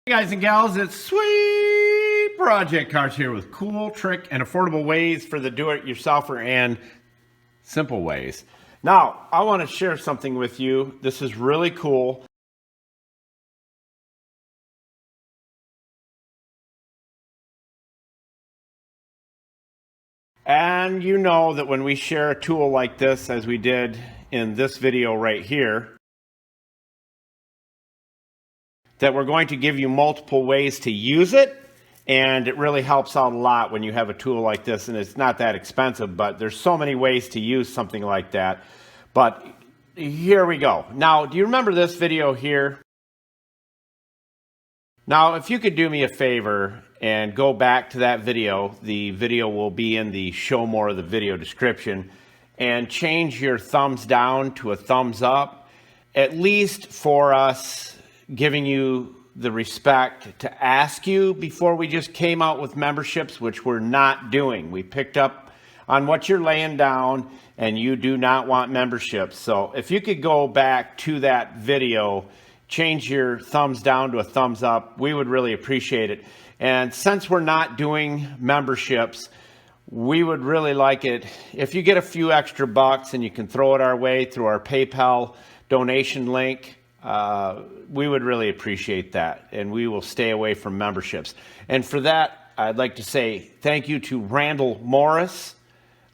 Hey guys and gals, it's Sweet Project Cars here with cool, trick, and affordable ways for the do-it-yourselfer and simple ways. Now, I want to share something with you. This is really cool. And you know that when we share a tool like this, as we did in this video right here, that we're going to give you multiple ways to use it. And it really helps out a lot when you have a tool like this, and it's not that expensive, but there's so many ways to use something like that. But here we go. Now, do you remember this video here? Now, if you could do me a favor and go back to that video, the video will be in the show more of the video description, and change your thumbs down to a thumbs up, at least for us giving you the respect to ask you before we just came out with memberships, which we're not doing. We picked up on what you're laying down, and you do not want memberships. So if you could go back to that video, change your thumbs down to a thumbs up, we would really appreciate it. And since we're not doing memberships, we would really like it if you get a few extra bucks and you can throw it our way through our PayPal donation link. We would really appreciate that, and we will stay away from memberships. And for that, I'd like to say thank you to Randall Morris,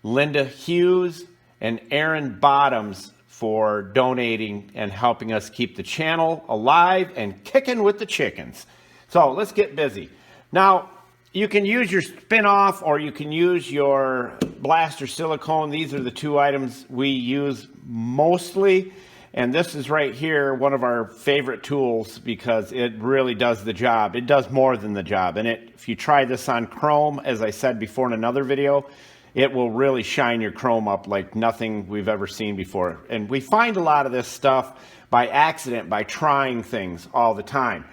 Linda Hughes, and Aaron Bottoms for donating and helping us keep the channel alive and kicking with the chickens. So let's get busy. Now, you can use your spin-off or you can use your blaster silicone. These are the two items we use mostly. And this is right here, one of our favorite tools, because it really does the job. It does more than the job. And if you try this on chrome, as I said before in another video, it will really shine your chrome up like nothing we've ever seen before. And we find a lot of this stuff by accident, by trying things all the time.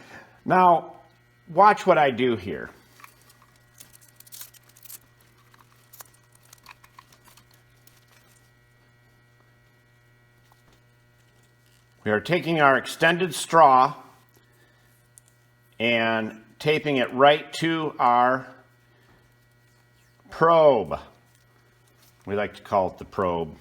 Now, watch what I do here. We are taking our extended straw and taping it right to our probe. We like to call it the probe.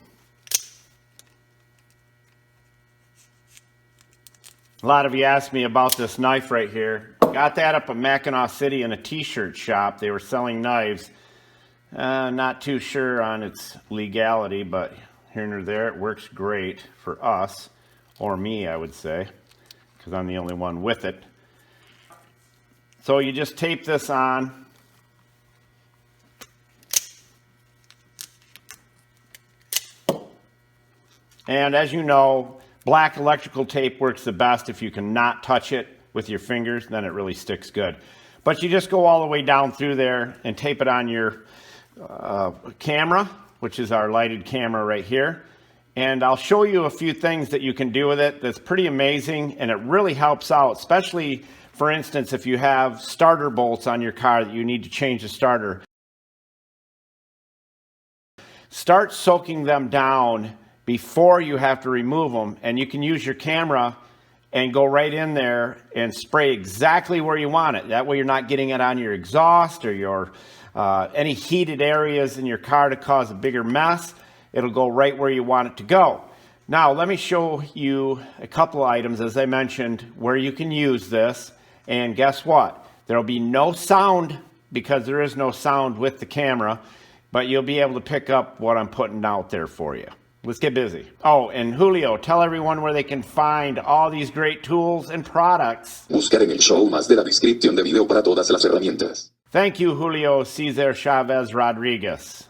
A lot of you asked me about this knife right here. Got that up at Mackinac City in a t-shirt shop. They were selling knives. Not too sure on its legality, but here and there it works great for us. Or me, I would say, because I'm the only one with it. So you just tape this on. And as you know, black electrical tape works the best. If you can not touch it with your fingers, then it really sticks good. But you just go all the way down through there and tape it on your camera, which is our lighted camera right here. And I'll show you a few things that you can do with it that's pretty amazing, and it really helps out, especially, for instance, if you have starter bolts on your car that you need to change the starter. Start soaking them down before you have to remove them, and you can use your camera and go right in there and spray exactly where you want it. That way you're not getting it on your exhaust or your any heated areas in your car to cause a bigger mess. It'll go right where you want it to go. Now, let me show you a couple of items, as I mentioned, where you can use this. And guess what? There'll be no sound because there is no sound with the camera, but you'll be able to pick up what I'm putting out there for you. Let's get busy. Oh, and Julio, tell everyone where they can find all these great tools and products. Buscar en el show más de la descripción de video para todas las herramientas. Thank you, Julio Cesar Chavez Rodriguez.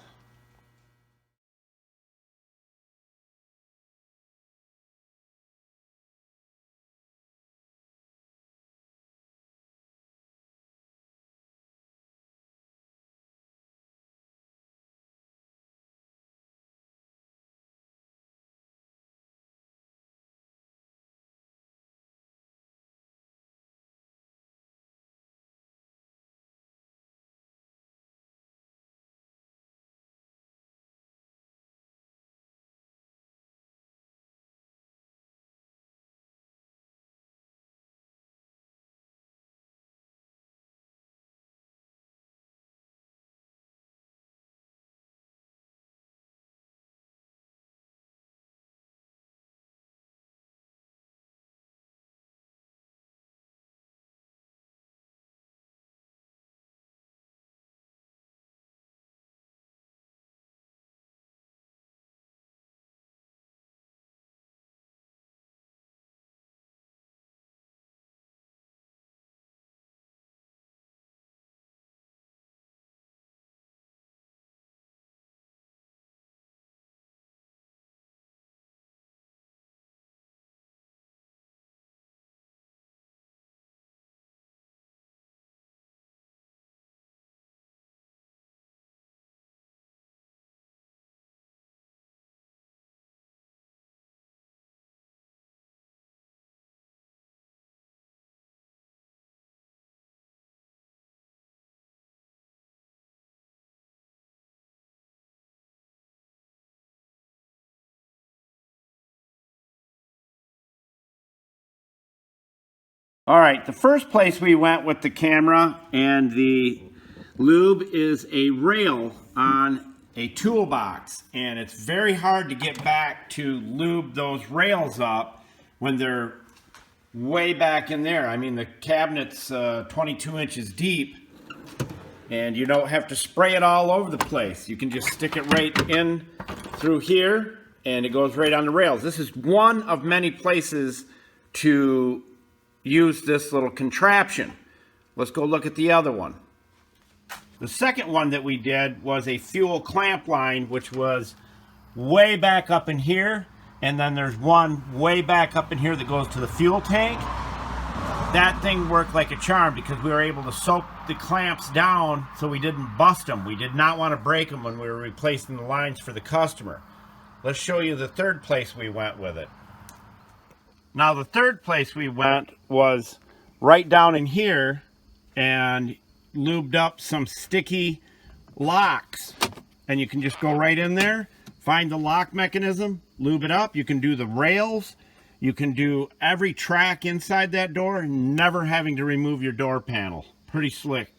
All right, the first place we went with the camera and the lube is a rail on a toolbox, and it's very hard to get back to lube those rails up when they're way back in there. I mean, the cabinet's 22 inches deep, and you don't have to spray it all over the place. You can just stick it right in through here, and it goes right on the rails. This is one of many places to use this little contraption. Let's go look at the other one. The second one that we did was a fuel clamp line, which was way back up in here, and then there's one way back up in here that goes to the fuel tank. That thing worked like a charm because we were able to soak the clamps down so we didn't bust them. We did not want to break them when we were replacing the lines for the customer. Let's show you the third place we went with it. Now the third place we went was right down in here and lubed up some sticky locks, and you can just go right in there, find the lock mechanism, lube it up. You can do the rails, you can do every track inside that door, never having to remove your door panel. Pretty slick.